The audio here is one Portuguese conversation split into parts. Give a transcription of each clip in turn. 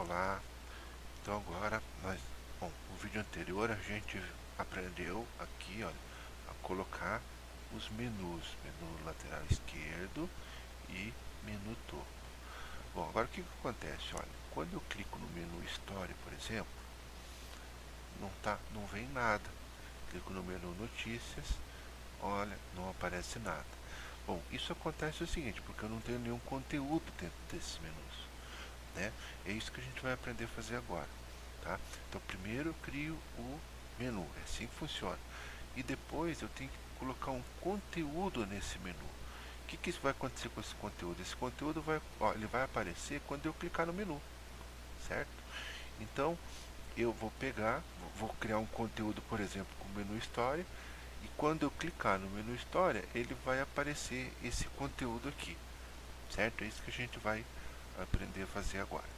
Olá, então agora bom, no vídeo anterior a gente aprendeu aqui, olha, a colocar os menus, menu lateral esquerdo e menu topo. Bom, agora o que acontece? Olha, quando eu clico no menu História, por exemplo, não vem nada. Clico no menu Notícias, olha, não aparece nada. Bom, isso acontece o seguinte, porque eu não tenho nenhum conteúdo dentro desses menus, né? É isso que a gente vai aprender a fazer agora, tá? Então primeiro eu crio o menu, é assim que funciona. E depois eu tenho que colocar um conteúdo nesse menu. O que vai acontecer com esse conteúdo? Esse conteúdo ele vai aparecer quando eu clicar no menu, certo? Então eu vou pegar, vou criar um conteúdo, por exemplo, com o menu História, e quando eu clicar no menu História, ele vai aparecer esse conteúdo aqui, certo? É isso que a gente vai aprender a fazer agora.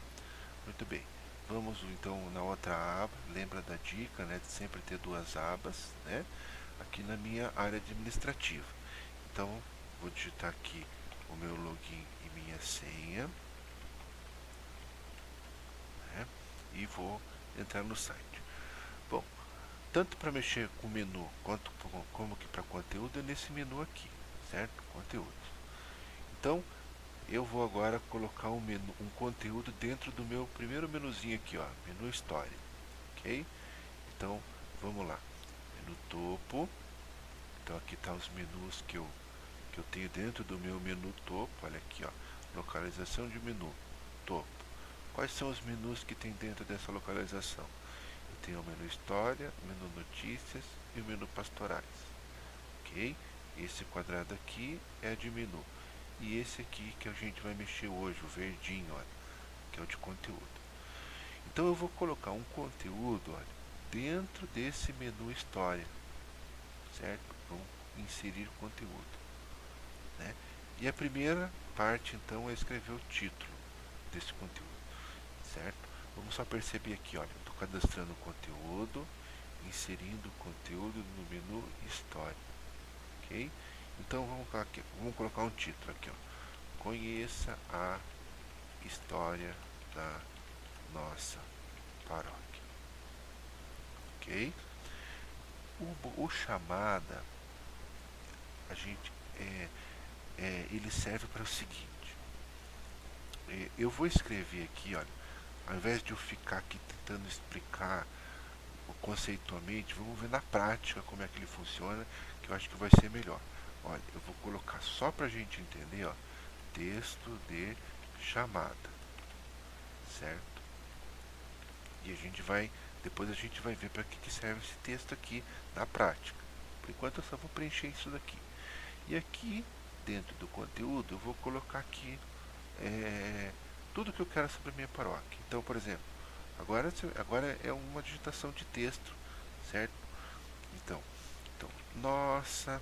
Muito bem, vamos então na outra aba. Lembra da dica, né, de sempre ter duas abas, né? Aqui na minha área administrativa. Então vou digitar aqui o meu login e minha senha, né? E vou entrar no site. Bom, tanto para mexer com o menu quanto como que para conteúdo é nesse menu aqui, certo? Conteúdo. Então eu vou agora colocar um conteúdo dentro do meu primeiro menuzinho aqui, ó, menu História, ok? Então vamos lá, menu topo. Então aqui está os menus que eu tenho dentro do meu menu topo. Olha aqui, ó, localização de menu topo. Quais são os menus que tem dentro dessa localização? Eu tenho o menu História, o menu Notícias e o menu Pastorais, ok? Esse quadrado aqui é de menu. E esse aqui que a gente vai mexer hoje, o verdinho, olha, que é o de conteúdo. Então eu vou colocar um conteúdo, olha, dentro desse menu História, certo? Vamos inserir conteúdo, né? E a primeira parte, então, é escrever o título desse conteúdo, certo? Vamos só perceber aqui, olha, estou cadastrando o conteúdo, inserindo o conteúdo no menu História, ok? Então vamos colocar um título aqui, ó. Conheça a história da nossa paróquia, ok? O chamada, a gente ele serve para o seguinte. Eu vou escrever aqui, olha, ao invés de eu ficar aqui tentando explicar conceitualmente, vamos ver na prática como é que ele funciona, que eu acho que vai ser melhor. Olha, eu vou colocar só para a gente entender, ó, texto de chamada, certo? E depois a gente vai ver para que serve esse texto aqui na prática. Por enquanto eu só vou preencher isso daqui. E aqui, dentro do conteúdo, eu vou colocar aqui tudo que eu quero sobre a minha paróquia. Então, por exemplo, agora é uma digitação de texto, certo? Então, nossa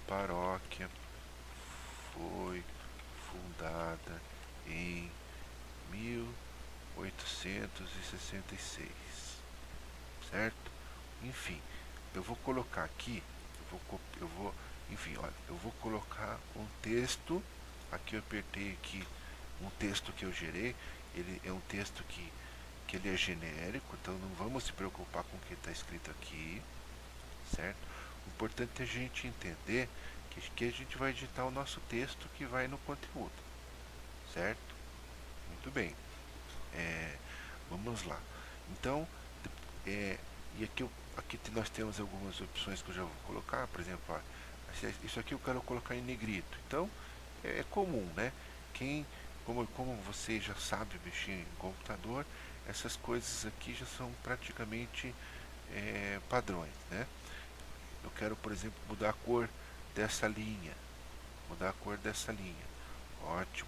paróquia foi fundada em 1866, certo? Enfim, eu vou colocar aqui, enfim, olha, eu vou colocar um texto. Aqui eu apertei aqui um texto que eu gerei. Ele é um texto que ele é genérico, então não vamos se preocupar com o que está escrito aqui, certo? O importante é a gente entender que a gente vai digitar o nosso texto que vai no conteúdo, certo? Muito bem. Vamos lá. Então, e aqui nós temos algumas opções que eu já vou colocar. Por exemplo, ó, isso aqui eu quero colocar em negrito. Então, é comum, né? Como você já sabe mexer em computador, essas coisas aqui já são praticamente padrões, né? Eu quero, por exemplo, mudar a cor dessa linha. Mudar a cor dessa linha. Ótimo.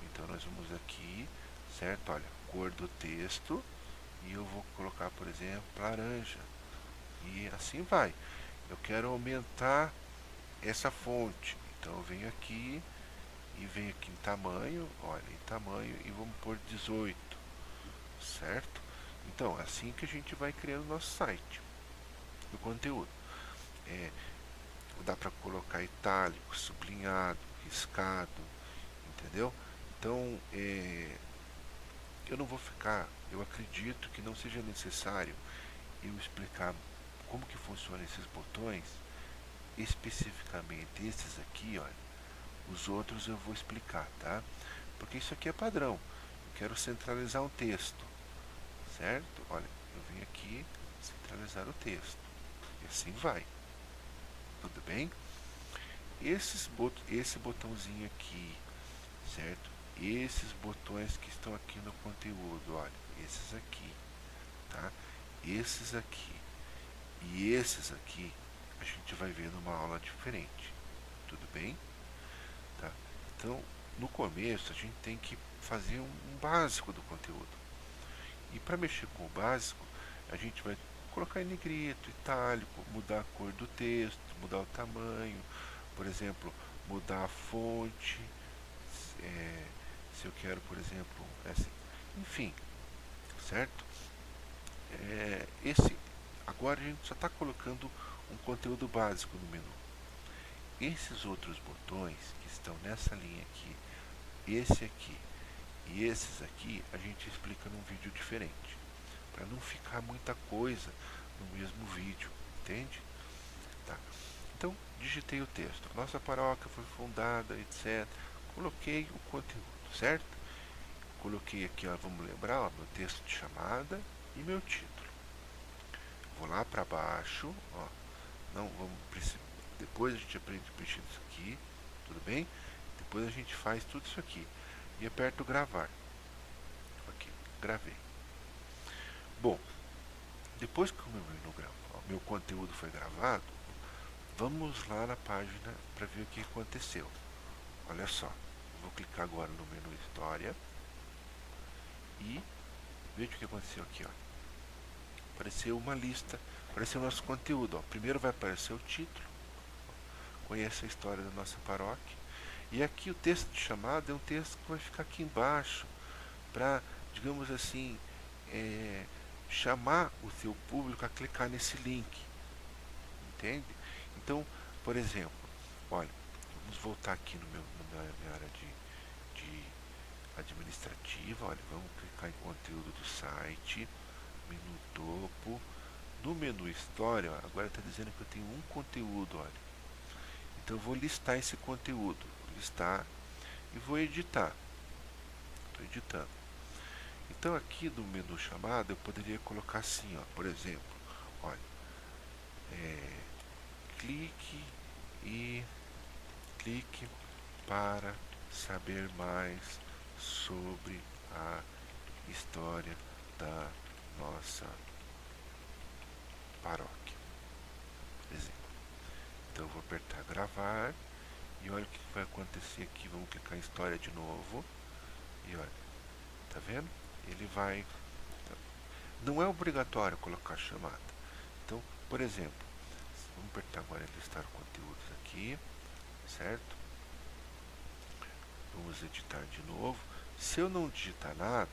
Então nós vamos aqui, certo? Olha, cor do texto. E eu vou colocar, por exemplo, laranja. E assim vai. Eu quero aumentar essa fonte. Então eu venho aqui e venho aqui em tamanho, olha, em tamanho, e vamos pôr 18, certo? Então, é assim que a gente vai criando o nosso site, o conteúdo. Dá para colocar itálico, sublinhado, riscado, entendeu? Então, eu não vou ficar, eu acredito que não seja necessário eu explicar como que funcionam esses botões especificamente. Esses aqui, olha, os outros eu vou explicar, tá? Porque isso aqui é padrão. Eu quero centralizar um texto, certo? Olha, eu venho aqui centralizar o texto. E assim vai. Tudo bem? Esse botãozinho aqui, certo? Esses botões que estão aqui no conteúdo, olha, esses aqui, tá? Esses aqui e esses aqui, a gente vai ver numa aula diferente. Tudo bem? Tá? Então, no começo, a gente tem que fazer um básico do conteúdo. E para mexer com o básico, a gente vai colocar em negrito, itálico, mudar a cor do texto, mudar o tamanho, por exemplo, mudar a fonte, se eu quero, por exemplo, enfim, certo? Agora a gente só está colocando um conteúdo básico no menu. Esses outros botões que estão nessa linha aqui, esse aqui e esses aqui, a gente explica num vídeo diferente, para não ficar muita coisa no mesmo vídeo, entende? Tá. Então, digitei o texto. Nossa paróquia foi fundada, etc. Coloquei o conteúdo, certo? Coloquei aqui, ó, vamos lembrar, ó, meu texto de chamada e meu título. Vou lá para baixo, ó. Não vamos, depois a gente aprende a preencher isso aqui, tudo bem? Depois a gente faz tudo isso aqui e aperto gravar. Ok, gravei. Bom, depois que o meu conteúdo foi gravado, vamos lá na página para ver o que aconteceu. Olha só, vou clicar agora no menu História e veja o que aconteceu aqui, ó. Apareceu uma lista, apareceu o nosso conteúdo, ó. Primeiro vai aparecer o título, conheça a história da nossa paróquia, e aqui o texto de chamada é um texto que vai ficar aqui embaixo para, digamos assim, chamar o seu público a clicar nesse link, entende? Então, por exemplo, olha, vamos voltar aqui na minha área de administrativa, olha, vamos clicar em conteúdo do site, menu topo, no menu história, ó, agora está dizendo que eu tenho um conteúdo, olha, então eu vou listar esse conteúdo, vou listar e vou editar, estou editando. Então aqui no menu chamada eu poderia colocar assim, ó, por exemplo, olha, clique para saber mais sobre a história da nossa paróquia, por exemplo. Então eu vou apertar gravar e olha o que vai acontecer aqui. Vamos clicar em história de novo e olha, tá vendo? Ele vai... Não é obrigatório colocar chamada. Então, por exemplo, vamos apertar agora em listar conteúdos aqui, certo? Vamos editar de novo. Se eu não digitar nada,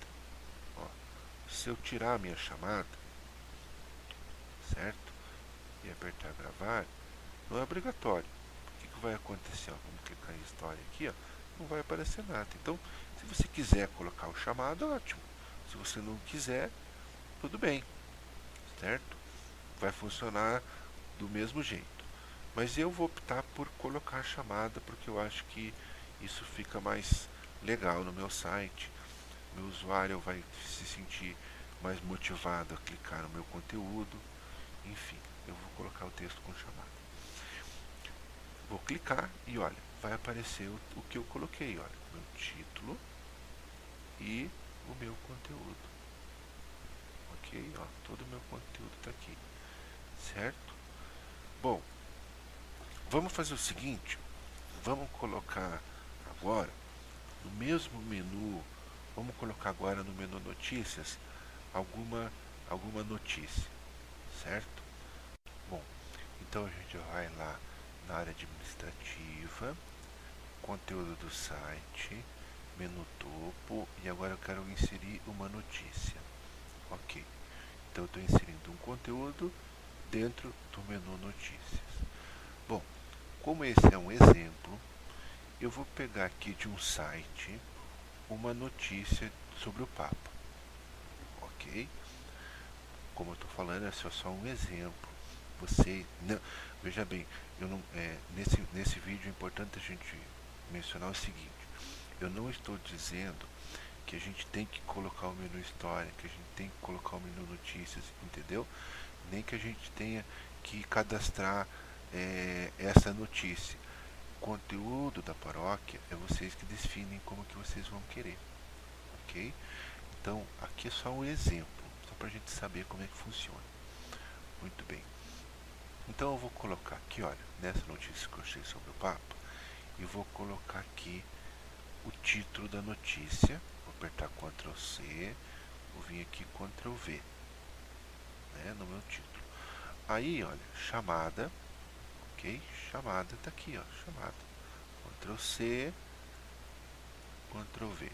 ó, se eu tirar a minha chamada, certo? E apertar gravar, não é obrigatório. O que vai acontecer? Ó, vamos clicar em história aqui, ó, não vai aparecer nada. Então, se você quiser colocar o chamado, ótimo. Se você não quiser, tudo bem, certo? Vai funcionar do mesmo jeito. Mas eu vou optar por colocar a chamada porque eu acho que isso fica mais legal no meu site. Meu usuário vai se sentir mais motivado a clicar no meu conteúdo. Enfim, eu vou colocar o texto com chamada. Vou clicar e olha, vai aparecer o que eu coloquei, olha, meu título e o meu conteúdo. Ok, ó, todo o meu conteúdo está aqui, certo? Bom, vamos fazer o seguinte, vamos colocar agora no mesmo menu, vamos colocar agora no menu notícias alguma notícia, certo? Bom, então a gente vai lá na área administrativa, conteúdo do site, menu topo e agora eu quero inserir uma notícia. Ok, então eu estou inserindo um conteúdo dentro do menu notícias. Bom, como esse é um exemplo, eu vou pegar aqui de um site uma notícia sobre o Papa. ok? Como eu estou falando, esse é só um exemplo. Você, não, veja bem, eu não, nesse vídeo é importante a gente mencionar o seguinte: eu não estou dizendo que a gente tem que colocar o menu história, que a gente tem que colocar o menu notícias, entendeu? Nem que a gente tenha que cadastrar essa notícia. O conteúdo da paróquia é vocês que definem como que vocês vão querer, ok? Então, aqui é só um exemplo, só para a gente saber como é que funciona. Muito bem. Então eu vou colocar aqui, olha, nessa notícia que eu achei sobre o Papa, e vou colocar aqui o título da notícia. Vou apertar Ctrl C, vou vir aqui Ctrl V, né, no meu título. Aí, olha, chamada, ok? Chamada tá aqui, ó, chamada. Ctrl C, Ctrl V,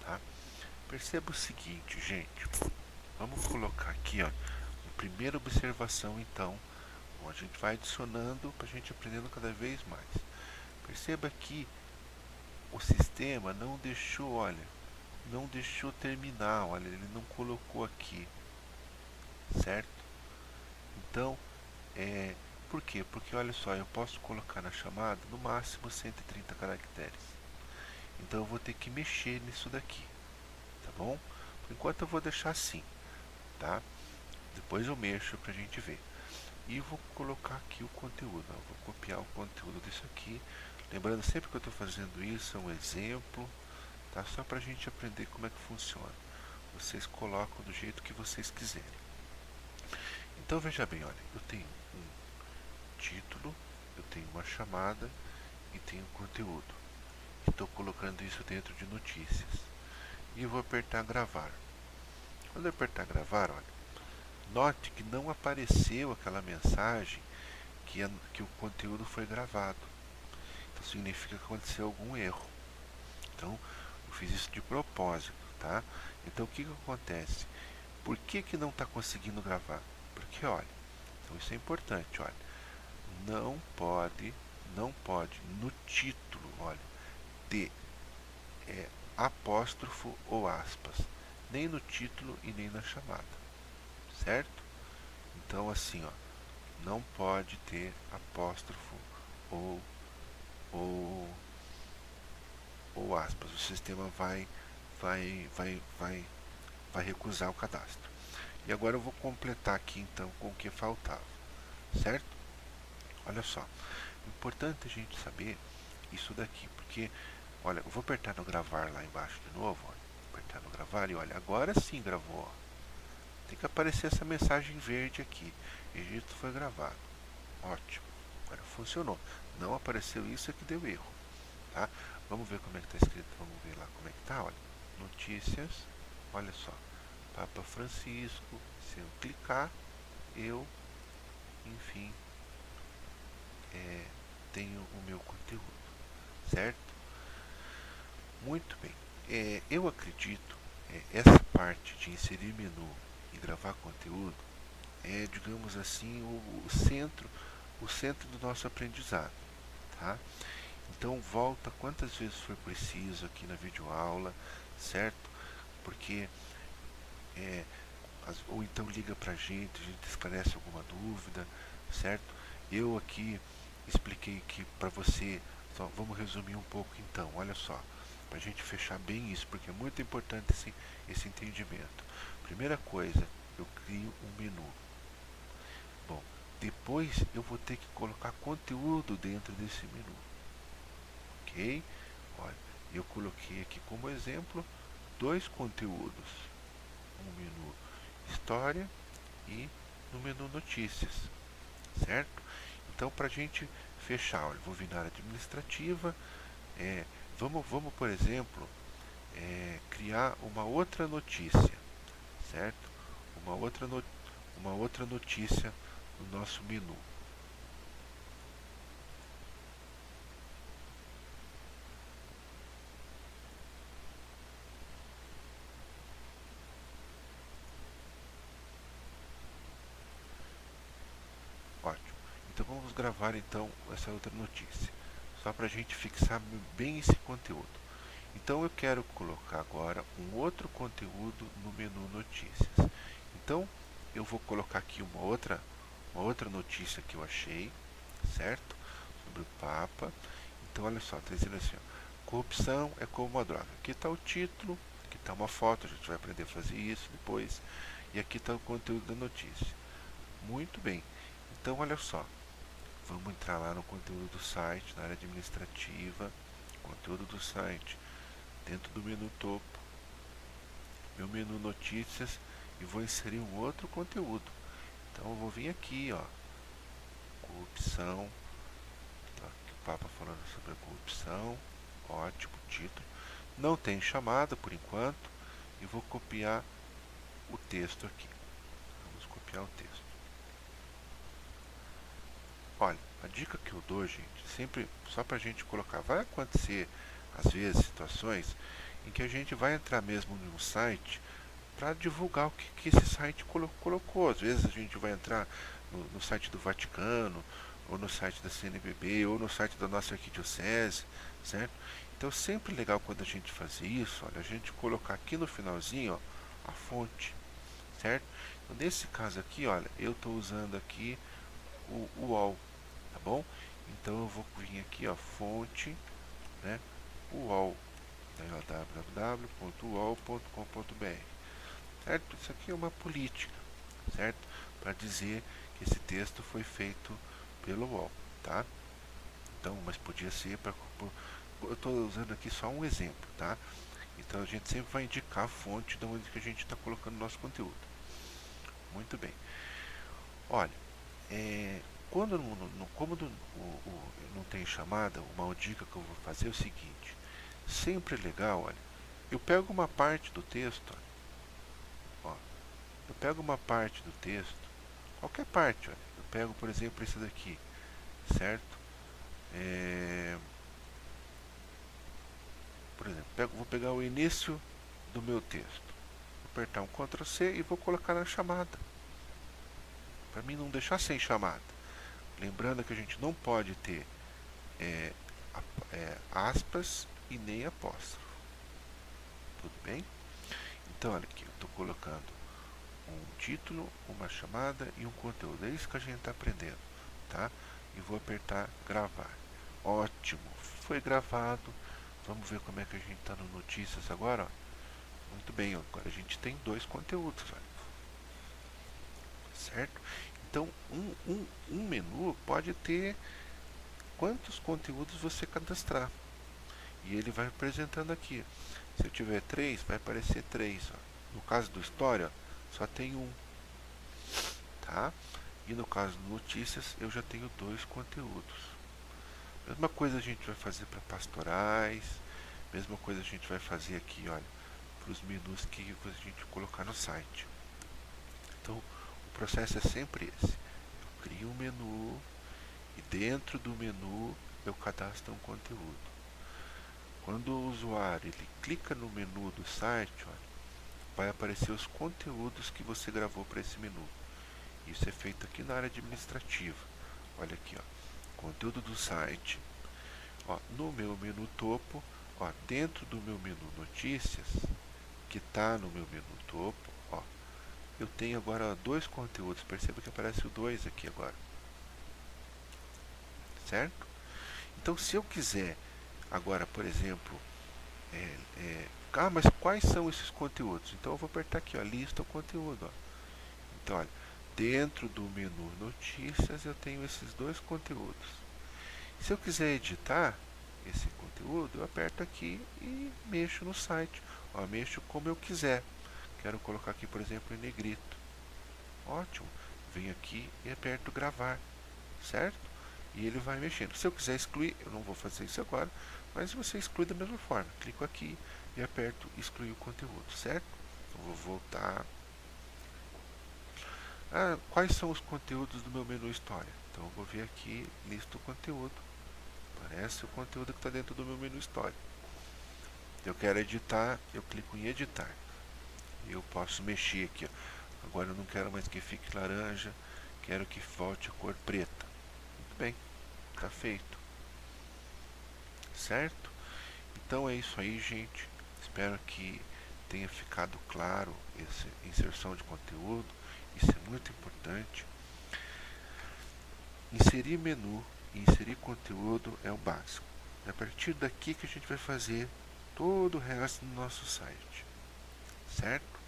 tá? Perceba o seguinte, gente. Vamos colocar aqui, ó, a primeira observação, então. Bom, a gente vai adicionando para a gente aprendendo cada vez mais. Perceba que o sistema não deixou, olha, não deixou terminar, olha, ele não colocou aqui, certo? Então, por quê? Porque olha só, eu posso colocar na chamada no máximo 130 caracteres. Então eu vou ter que mexer nisso daqui, tá bom? Por enquanto eu vou deixar assim, tá? Depois eu mexo pra gente ver. E vou colocar aqui o conteúdo, ó, vou copiar o conteúdo disso aqui. Lembrando sempre que eu estou fazendo isso, é um exemplo, tá? Só pra gente aprender como é que funciona. Vocês colocam do jeito que vocês quiserem. Então veja bem, olha, eu tenho um título, eu tenho uma chamada e tenho conteúdo. Estou colocando isso dentro de notícias. E vou apertar gravar. Quando eu apertar gravar, olha, note que não apareceu aquela mensagem que o conteúdo foi gravado. Então significa que aconteceu algum erro. Então eu fiz isso de propósito, tá? Então o que acontece? Por que não está conseguindo gravar? Porque olha, então isso é importante, olha, não pode no título, olha, ter apóstrofo ou aspas, nem no título e nem na chamada, certo? Então assim, ó, não pode ter apóstrofo ou ou, ou aspas. O sistema vai recusar o cadastro. E agora eu vou completar aqui então com o que faltava, certo? Olha só, importante a gente saber isso daqui, porque, olha, eu vou apertar no gravar lá embaixo de novo, olha, apertar no gravar e olha, agora sim gravou, ó. Tem que aparecer essa mensagem verde aqui, registro foi gravado, ótimo, agora funcionou, não apareceu isso é que deu erro, tá? Vamos ver como é que está escrito, vamos ver lá como é que está, olha, notícias, olha só, Papa Francisco, se eu clicar, eu, enfim, tenho o meu conteúdo, certo? Muito bem. Eu acredito, essa parte de inserir menu e gravar conteúdo é, digamos assim, o centro do nosso aprendizado, tá? Então volta quantas vezes for preciso aqui na videoaula, certo? Porque ou então liga pra a gente esclarece alguma dúvida, certo? Eu aqui expliquei que para você, só vamos resumir um pouco então, olha só, para a gente fechar bem isso, porque é muito importante esse entendimento. Primeira coisa, eu crio um menu. Bom, depois eu vou ter que colocar conteúdo dentro desse menu, ok? Olha, eu coloquei aqui como exemplo dois conteúdos, um menu história e no menu notícias, certo? Então, para a gente fechar, olha, vou vir na área administrativa, vamos por exemplo, criar uma outra notícia, certo? Uma outra notícia no nosso menu. Ótimo. Então vamos gravar então essa outra notícia, só para a gente fixar bem esse conteúdo. Então eu quero colocar agora um outro conteúdo no menu notícias. Então eu vou colocar aqui uma outra notícia que eu achei, certo? Sobre o Papa. Então olha só, está dizendo assim, ó, corrupção é como uma droga. Aqui está o título, aqui está uma foto, a gente vai aprender a fazer isso depois. E aqui está o conteúdo da notícia. Muito bem. Então olha só, vamos entrar lá no conteúdo do site, na área administrativa, conteúdo do site, dentro do menu topo, meu menu notícias, e vou inserir um outro conteúdo. Então eu vou vir aqui, ó, corrupção, tá, aqui o Papa falando sobre a corrupção, ótimo título. Não tem chamada por enquanto, e vou copiar o texto aqui. Vamos copiar o texto. Olha, a dica que eu dou, gente, sempre só para a gente colocar, vai acontecer às vezes situações em que a gente vai entrar mesmo num site para divulgar o que esse site colocou. Às vezes a gente vai entrar no site do Vaticano, ou no site da CNBB, ou no site da nossa arquidiocese, certo? Então sempre legal quando a gente fazer isso, olha, a gente colocar aqui no finalzinho, ó, a fonte, certo? Então, nesse caso aqui, olha, eu estou usando aqui o UOL, tá bom? Então eu vou vir aqui, ó, fonte, né, UOL, né, www.uol.com.br, certo? Isso aqui é uma política, certo? Para dizer que esse texto foi feito pelo UOL, tá? Então, mas podia ser para... Eu estou usando aqui só um exemplo, tá? Então a gente sempre vai indicar a fonte de onde que a gente está colocando o nosso conteúdo. Muito bem. Olha, quando como não tem chamada, uma dica que eu vou fazer é o seguinte. Sempre é legal, olha, eu pego uma parte do texto, ó, eu pego uma parte do texto, qualquer parte, olha, eu pego, por exemplo, esse daqui, certo? Por exemplo, vou pegar o início do meu texto, vou apertar um Ctrl C e vou colocar na chamada, para mim não deixar sem chamada. Lembrando que a gente não pode ter aspas e nem apóstrofo. Tudo bem? Então, olha aqui, eu estou colocando um título, uma chamada e um conteúdo. É isso que a gente está aprendendo, tá? E vou apertar gravar. Ótimo, foi gravado. Vamos ver como é que a gente está no notícias agora, ó. Muito bem, agora a gente tem dois conteúdos, olha. Certo? Então, um menu pode ter quantos conteúdos você cadastrar. E ele vai apresentando aqui. Se eu tiver 3, vai aparecer 3. Ó. No caso do História, só tem um. Tá? E no caso do Notícias, eu já tenho 2 conteúdos. Mesma coisa a gente vai fazer para pastorais. Mesma coisa a gente vai fazer aqui, olha, para os menus que a gente colocar no site. Então, o processo é sempre esse. Eu crio um menu e dentro do menu eu cadastro um conteúdo. Quando o usuário ele clica no menu do site, olha, vai aparecer os conteúdos que você gravou para esse menu. Isso é feito aqui na área administrativa. Olha aqui, ó, conteúdo do site. Ó, no meu menu topo, ó, dentro do meu menu notícias, que está no meu menu topo, ó, eu tenho agora 2 conteúdos. Perceba que aparece o 2 aqui agora. Certo? Então, se eu quiser agora, por exemplo, mas quais são esses conteúdos? Então eu vou apertar aqui, ó, lista o conteúdo. Ó. Então, olha, dentro do menu notícias eu tenho esses 2 conteúdos. Se eu quiser editar esse conteúdo, eu aperto aqui e mexo no site. Ó, mexo como eu quiser. Quero colocar aqui, por exemplo, em negrito. Ótimo. Venho aqui e aperto gravar. Certo? E ele vai mexendo. Se eu quiser excluir, eu não vou fazer isso agora, mas você exclui da mesma forma. Clico aqui e aperto excluir o conteúdo, certo? Então vou voltar. Quais são os conteúdos do meu menu História? Então eu vou ver aqui, lista o conteúdo. Aparece o conteúdo que está dentro do meu menu História. Eu quero editar, eu clico em editar. Eu posso mexer aqui. Ó. Agora eu não quero mais que fique laranja, quero que volte a cor preta. Muito bem, está feito. Certo? Então é isso aí, gente. Espero que tenha ficado claro essa inserção de conteúdo. Isso é muito importante. Inserir menu e inserir conteúdo é o básico. É a partir daqui que a gente vai fazer todo o resto do nosso site. Certo?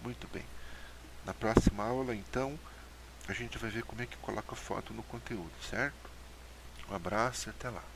Muito bem. Na próxima aula, então, a gente vai ver como é que coloca foto no conteúdo, certo? Um abraço e até lá.